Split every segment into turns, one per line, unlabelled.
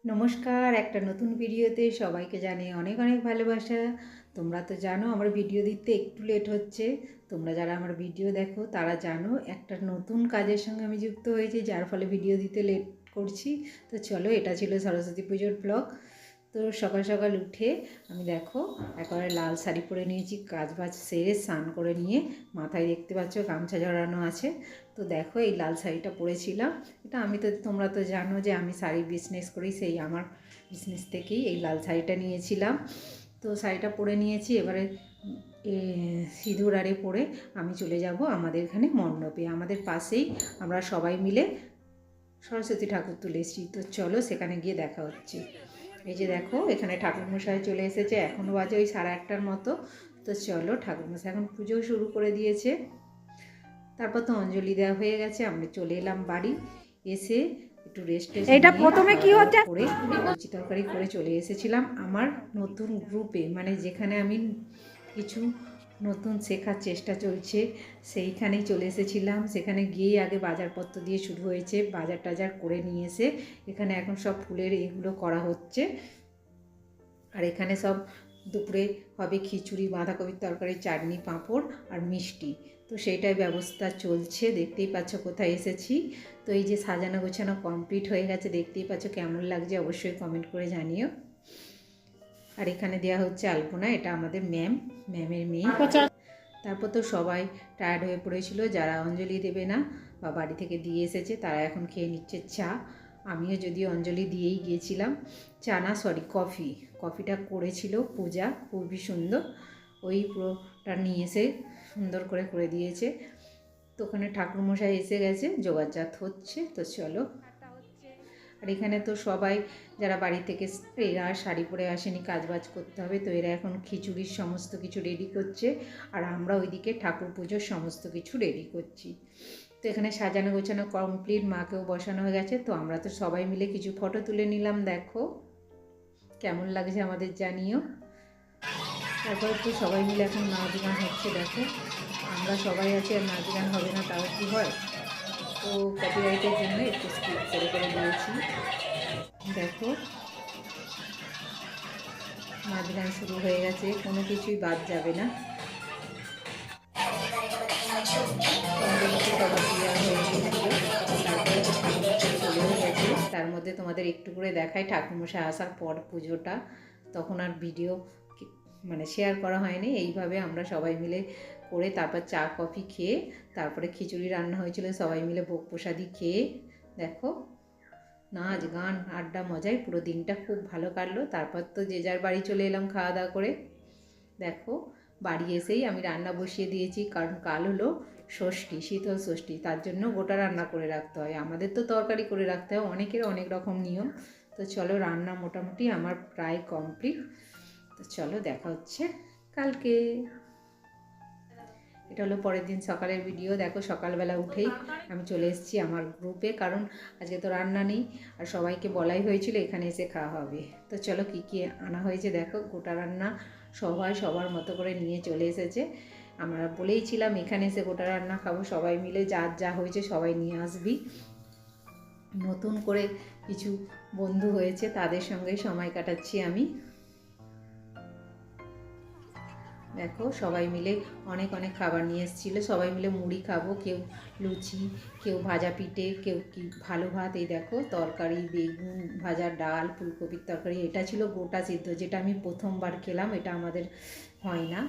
নমস্কার, একটা নতুন ভিডিওতে সবাইকে জানিয়ে অনেক অনেক ভালোবাসা। তোমরা তো জানো আমার ভিডিও দিতে একটু লেট হচ্ছে। তোমরা যারা আমার ভিডিও দেখো তারা জানো একটা নতুন কাজের সঙ্গে আমি যুক্ত হয়েছি, যার ফলে ভিডিও দিতে লেট করছি। তো চলো, এটা ছিল সরস্বতী পুজোর ব্লগ। তো সকাল সকাল উঠে আমি দেখো একেবারে লাল শাড়ি পরে নিয়েছি, কাজ বাজ সেরে স্নান করে নিয়ে মাথায় দেখতে পাচ্ছ গামছা জড়ানো আছে। তো দেখো এই লাল শাড়িটা পরেছিলাম। এটা তোমরা তো জানো যে আমি শাড়ি বিজনেস করি, সেই আমার বিজনেস থেকেই এই লাল শাড়িটা নিয়েছিলাম। তো শাড়িটা পরে নিয়েছি, এবারে সিঁদুর আরে পরে আমি চলে যাব আমাদের এখানে মণ্ডপে। আমাদের পাশেই আমরা সবাই মিলে সরস্বতী ঠাকুর তুলেছি। তো চলো সেখানে গিয়ে দেখা হচ্ছে। এই যে দেখো এখানে ঠাকুরমশাই চলে এসেছে, এখনও বাজে ওই 1:30টার মতো। তো চলো, ঠাকুরমশাই এখন পুজো শুরু করে দিয়েছে। তারপর তো অঞ্জলি দেওয়া হয়ে গেছে, আমরা চলে এলাম বাড়ি। এসে একটু রেস্ট
এটা প্রথমে কি হচ্ছে
করে লুচি তরকারি করে চলে এসেছিলাম আমার নতুন গ্রুপে, মানে যেখানে আমি কিছু নতুন শেখার চেষ্টা চলছে সেইখানেই চলে এসেছিলাম। সেখানে গিয়ে আগে বাজারপত্র দিয়ে শুরু হয়েছে, বাজার টাজার করে নিয়ে এসে এখানে এখন সব ফুলের এগুলো করা হচ্ছে। আর এখানে সব দুপুরে হবে খিচুড়ি, বাঁধাকপির তরকারি, চাটনি, পাঁপড় আর মিষ্টি। তো সেইটাই ব্যবস্থা চলছে, দেখতেই পাচ্ছ কোথায় এসেছি। তো এই যে সাজানো গোছানো কমপ্লিট হয়ে গেছে, দেখতেই পাচ্ছ। কেমন লাগছে অবশ্যই কমেন্ট করে জানিও। আর এখানে দেওয়া হচ্ছে আলপনা, এটা আমাদের ম্যামের মেয়ে। তারপর তো সবাই টায়ার্ড হয়ে পড়েছিল, যারা অঞ্জলি দেবে না বা বাড়ি থেকে দিয়ে এসেছে তারা এখন খেয়ে নিচ্ছে চা। আমিও যদিও অঞ্জলি দিয়েই গিয়েছিলাম। চা না, সরি, কফিটা করেছিল পূজা, খুবই সুন্দর। ওই পুরোটা নিয়ে এসে সুন্দর করে করে দিয়েছে। তো ওখানে ঠাকুরমশাই এসে গেছে, যোগাযাত হচ্ছে। তো চলো। আর এখানে তো সবাই যারা বাড়ি থেকে, এরা শাড়ি পরে আসেনি, কাজবাজ করতে হবে, তো এরা এখন খিচুড়ির সমস্ত কিছু রেডি করছে। আর আমরা ওইদিকে ঠাকুর পুজোর সমস্ত কিছু রেডি করছি। তো এখানে সাজানো গোছানো কমপ্লিট, মাকেও বসানো হয়ে গেছে। তো আমরা তো সবাই মিলে কিছু ফটো তুলে নিলাম, দেখো কেমন লাগছে আমাদের জানিও। তারপর তো সবাই মিলে এখন নাচ গান হচ্ছে, দেখো আমরা সবাই আছি আর নাচ গান হবে না তাও কি হয়। তো কপিরাইটের জন্য একটু স্কিপ করে দিয়েছি। দেখো নাচ গান শুরু হয়ে গেছে, কোনো কিছুই বাদ যাবে না। চলেও গেছে, তার মধ্যে তোমাদের একটু করে দেখাই ঠাকুরমশাই আসার পর পুজোটা। তখন আর ভিডিও মানে শেয়ার করা হয়নি। এইভাবে আমরা সবাই মিলে করে তারপর চা কফি খেয়ে তারপরে খিচুড়ি রান্না হয়েছিল, সবাই মিলে ভোগ প্রসাদি খেয়ে দেখো নাচ গান আড্ডা মজায় পুরো দিনটা খুব ভালো কাটলো। তারপর তো যে যার বাড়ি চলে এলাম খাওয়া দাওয়া করে। দেখো বাড়ি এসেই আমি রান্না বসিয়ে দিয়েছি, কারণ কাল হলো ষষ্ঠী, শীতল ষষ্ঠী, তার জন্য গোটা রান্না করে রাখতে হয়। আমাদের তো তরকারি করে রাখতে হয়, অনেকের অনেক রকম নিয়ম। তো চলো, রান্না মোটামুটি আমার প্রায় কমপ্লিট। তো চলো দেখা হচ্ছে কালকে। এটা হলো পরের দিন সকালের ভিডিও। দেখো সকালবেলা উঠেই আমি চলে এসেছি আমার গ্রুপে, কারণ আজকে তো রান্না নেই আর সবাইকে বলাই হয়েছিল এখানে এসে খাওয়া হবে। তো চলো কী কী আনা হয়েছে দেখো, গোটা রান্না সবাই সবার মতো করে নিয়ে চলে এসেছে। আমরা বলেইছিলাম এখানে এসে গোটা রান্না খাবো, সবাই মিলে যার যা হয়েছে সবাই নিয়ে আসবি। নতুন করে কিছু বন্ধু হয়েছে, তাদের সঙ্গে সময় কাটাচ্ছি আমি। দেখো সবাই মিলে অনেক অনেক খাবার নিয়ে এসেছিলো, সবাই মিলে মুড়ি খাবো, কেউ লুচি, কেউ ভাজা পিঠে, কেউ কি ভালো ভাত। এই দেখো তরকারি, বেগুন ভাজা, ডাল, ফুলকপির তরকারি। এটা ছিল গোটা সিদ্ধ, যেটা আমি প্রথমবার খেলাম, এটা আমাদের হয় না।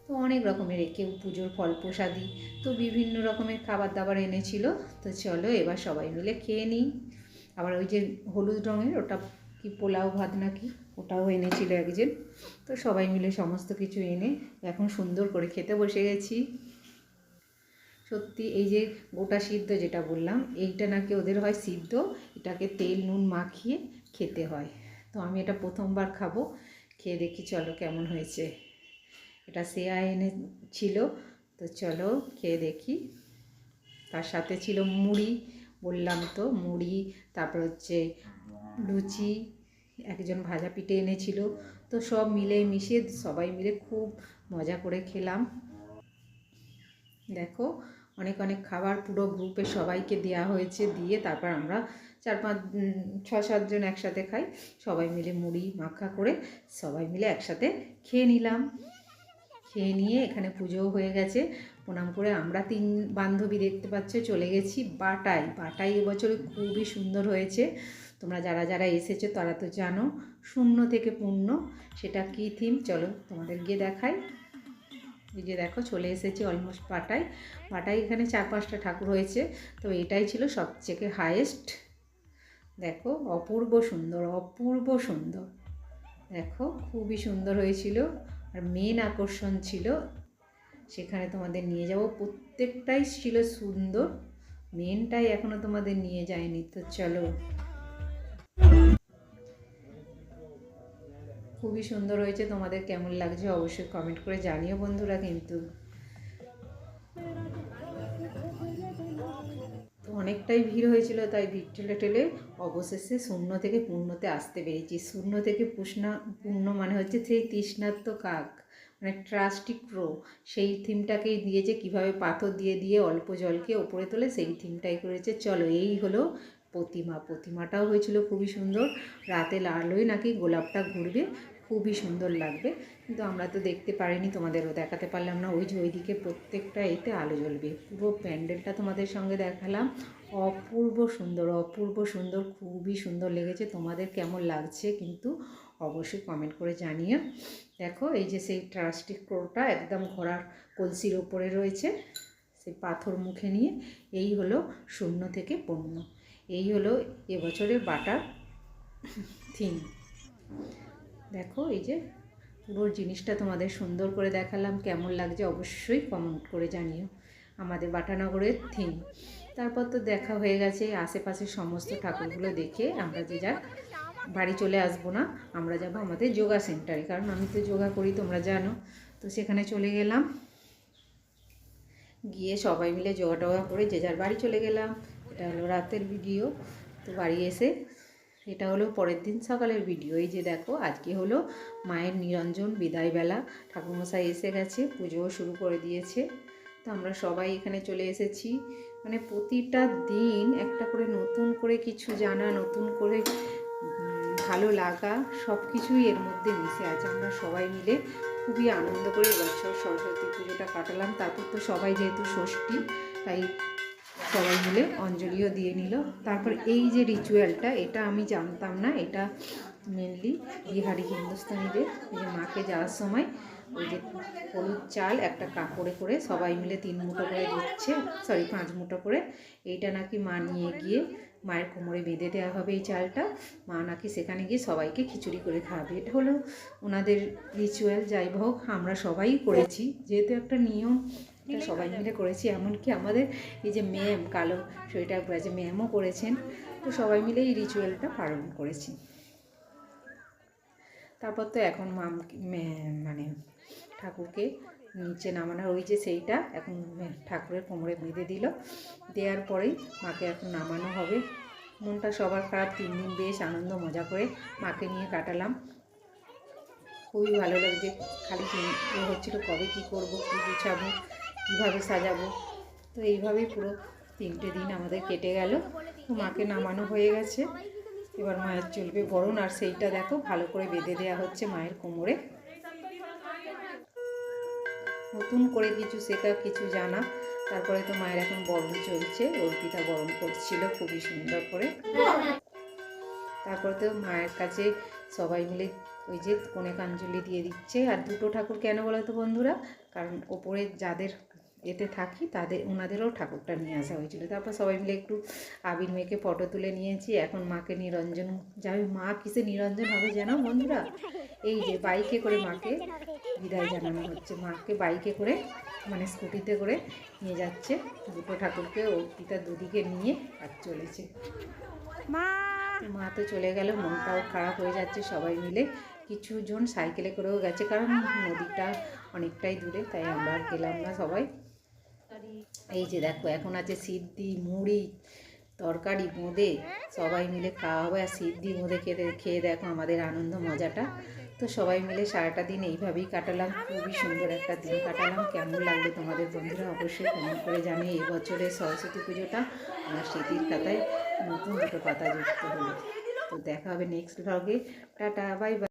তো অনেক রকমের, কেউ পুজোর ফল প্রসাদি, তো বিভিন্ন রকমের খাবার দাবার এনেছিল। তো চলো এবার সবাই মিলে খেয়ে নিই। আবার ওই যে হলুদ রঙের ওটা কি পোলাও ভাত নাকি, ওটাও এনেছিল একজন। তো সবাই মিলে সমস্ত কিছু এনে এখন সুন্দর করে খেতে বসে গেছি। সত্যি এই যে গোটা সিদ্ধ যেটা বললাম, এইটা নাকি ওদের হয় সিদ্ধ, এটাকে তেল নুন মাখিয়ে খেতে হয়। তো আমি এটা প্রথমবার খাবো, খেয়ে দেখি চলো কেমন হয়েছে। এটা শ্রেয়া এনেছিল, তো চলো খেয়ে দেখি। তার সাথে ছিল মুড়ি, বললাম তো মুড়ি, তারপর হচ্ছে লুচি, একজন ভাজা পিঠে এনেছিল। তো সব মিলে মিশিয়ে সবাই মিলে খুব মজা করে খেলাম। দেখো অনেক অনেক খাবার পুরো গ্রুপে সবাইকে দেওয়া হয়েছে, দিয়ে তারপর আমরা 6-7 জন একসাথে খাই, সবাই মিলে মুড়ি মাখা করে সবাই মিলে একসাথে খেয়ে নিলাম। খেয়ে নিয়ে এখানে পুজোও হয়ে গেছে, প্রণাম করে আমরা 3 বান্ধবী দেখতে পাচ্ছ চলে গেছি বাটায়। বাটাই এবছরে খুবই সুন্দর হয়েছে, তোমরা যারা যারা এসেছো তারা তো জানো, শূন্য থেকে পূর্ণ। সেটা কী থিম চলো তোমাদের গিয়ে দেখাই। এই যে দেখো চলে এসেছি অলমোস্ট বাটায়। বাটায় এখানে 4-5টা ঠাকুর হয়েছে, তো এটাই ছিল সবথেকে হায়েস্ট। দেখো অপূর্ব সুন্দর, অপূর্ব সুন্দর, দেখো খুবই সুন্দর হয়েছিল। আর মেন আকর্ষণ ছিল, সেখানে তোমাদের নিয়ে যাব, প্রত্যেকটাই ছিল সুন্দর, মেনটাই এখনও তোমাদের নিয়ে যায়নি। তো চলো, খুবই সুন্দর হয়েছে, তোমাদের কেমন লাগছে অবশ্যই কমেন্ট করে জানিও বন্ধুরা। কিন্তু তো অনেকটাই ভিড় হয়েছিল, তাই ভিড় ঠেলে ঠেলে অবশেষে শূন্য থেকে পূর্ণতে আসতে পেরেছি। শূন্য থেকে পূর্ণ মানে হচ্ছে সেই তৃষ্ণার্ত কাক, মানে ট্রাস্টি ক্রো, সেই থিমটাকেই দিয়েছে, কিভাবে পাথর দিয়ে দিয়ে অল্প জলকে ওপরে তোলে সেই থিমটাই করেছে। চলো, এই হলো প্রতিমাটাও হয়েছিল খুবই সুন্দর। রাতে আলোয় নাকি গোলাপটা ঘুরবে, খুবই সুন্দর লাগবে, কিন্তু আমরা তো দেখতে পারিনি, তোমাদেরও দেখাতে পারলাম না। ওই যে ওইদিকে প্রত্যেকটা এতে আলো জ্বলবে, পুরো প্যান্ডেলটা তোমাদের সঙ্গে দেখালাম। অপূর্ব সুন্দর, অপূর্ব সুন্দর, খুবই সুন্দর লেগেছে। তোমাদের কেমন লাগছে কিন্তু অবশ্যই কমেন্ট করে জানিও। দেখো এই যে সেই ট্রাস্টিক ক্রোটা একদম ঘোড়ার কলসির ওপরে রয়েছে, সেই পাথর মুখে নিয়ে। এই হলো শূন্য থেকে পূর্ণ, এই হলো এবছরের বাটার থিম। দেখো এই যে পুরো জিনিসটা তোমাদের সুন্দর করে দেখালাম, কেমন লাগছে অবশ্যই কমেন্ট করে জানিও। আমাদের বাটানগরের থিম। তারপর তো দেখা হয়ে গেছে, আশেপাশে সমস্ত ঠাকুরগুলো দেখে আমরা যে যার বাড়ি চলে আসবো না, আমরা যাব আমাদের যোগা সেন্টারে, কারণ আমি তো যোগা করি তোমরা জানো। তো সেখানে চলে গেলাম, গিয়ে সবাই মিলে যোগা টোগা করে যে যার বাড়ি চলে গেলাম। এটা হলো রাতের ভিডিও। তো বাড়ি এসে এটা হলো পরের দিন সকালের ভিডিও। এই যে দেখো আজকে হলো মায়ের নিরঞ্জন বিদায়বেলা, ঠাকুরমশাই এসে গেছে, পুজোও শুরু করে দিয়েছে। তো আমরা সবাই এখানে চলে এসেছি, মানে প্রতিটা দিন একটা করে নতুন করে কিছু জানা, নতুন করে ভালো লাগা, সব কিছুই এর মধ্যে মিশে আছে। আমরা সবাই মিলে খুবই আনন্দ করে এবছর সরস্বতী পুজোটা কাটালাম। তারপর তো সবাই যেহেতু ষষ্ঠী, তাই সবাই মিলে অঞ্জলিও দিয়ে নিল। তারপর এই যে রিচুয়ালটা, এটা আমি জানতাম না, এটা মেনলি বিহারি হিন্দুস্তানিদের। এই যে মাকে যাওয়ার সময় ওই যে হলুদ চাল একটা কাপড়ে করে সবাই মিলে 3 মুঠো করে দিচ্ছে, 5 মুঠো করে। এইটা নাকি মা নিয়ে গিয়ে মায়ের কোমরে বেঁধে দেওয়া হবে এই চালটা। মা নাকি সেখানে গিয়ে সবাইকে খিচুড়ি করে খাওয়াবে, এটা হলো ওনাদের রিচুয়াল। যাই হোক, আমরা সবাই করেছি, যেহেতু একটা নিয়ম, এটা সবাই মিলে করেছি। এমনকি আমাদের এই যে ম্যাম, কালো সোয়েটার পরে আছে, ম্যামও করেছেন। তো সবাই মিলে এই রিচুয়ালটা পালন করেছি। তারপর তো এখন মানে ঠাকুরকে নিচে নামানোর ওই যে সেইটা এখন ঠাকুরের কোমরে বেঁধে দিল, দেওয়ার পরেই মাকে এখন নামানো হবে। মনটা সবার খারাপ, 3 দিন বেশ আনন্দ মজা করে মাকে নিয়ে কাটালাম, খুবই ভালো লাগছে। খালি হচ্ছিল কবে কী করবো, কী গুছাবো, কীভাবে সাজাবো। তো এইভাবেই পুরো 3টে দিন আমাদের কেটে গেল। তো মাকে নামানো হয়ে গেছে, এবার মায়ের চলবে বরণ, আর সেইটা দেখো ভালো করে বেঁধে দেওয়া হচ্ছে মায়ের কোমরে। নতুন করে কিছু শেখা, কিছু জানা। তারপরে তো মায়ের এখন বরণ চলছে, অর্পিতা বরণ করছিল খুবই সুন্দর করে। তারপরে তো মায়ের কাছে সবাই মিলে ওই যে কনেকাঞ্জলি দিয়ে দিচ্ছে। আর 2টো ঠাকুর কেন বলো তো বন্ধুরা, কারণ ওপরে যাদের এতে থাকি তাদের ওনাদেরও ঠাকুরটা নিয়ে আসা হয়েছিল। তারপর সবাই মিলে একটু আবির মেখে ফটো তুলে নিয়েছি। এখন মাকে নিরঞ্জন যাবে। মা কিসে নিরঞ্জন হবে জানো বন্ধুরা? এই যে বাইকে করে মাকে বিদায় জানানো হচ্ছে। মাকে বাইকে করে মানে স্কুটিতে করে নিয়ে যাচ্ছে, 2টো ঠাকুরকে অর্পিতা দুদিকে নিয়ে আর চলেছে। মা তো চলে গেল, মনটাও খারাপ হয়ে যাচ্ছে। সবাই মিলে কিছু জন সাইকেলে করেও গেছে, কারণ নদীটা অনেকটাই দূরে, তাই আমরা গেলাম না সবাই। এই যে দেখো এখন আছে সিদ্ধি, মুড়ি, তরকারি, বোঁদে, সবাই মিলে খাওয়া হবে। আর সিদ্ধি বোঁদে খেয়ে দেখো আমাদের আনন্দ মজাটা। তো সবাই মিলে সারাটা দিন এইভাবেই কাটালাম, খুবই সুন্দর একটা দিন কাটালাম। কেমন লাগলো তোমাদের বন্ধুরা অবশ্যই কমেন্ট করে জানিয়ে। এবছরের সরস্বতী পুজোটা আমার স্মৃতির খাতায় নতুন দুটো পাতা যুক্ত হলো। তো দেখা হবে নেক্সট ব্লগে। Tata, bye bye.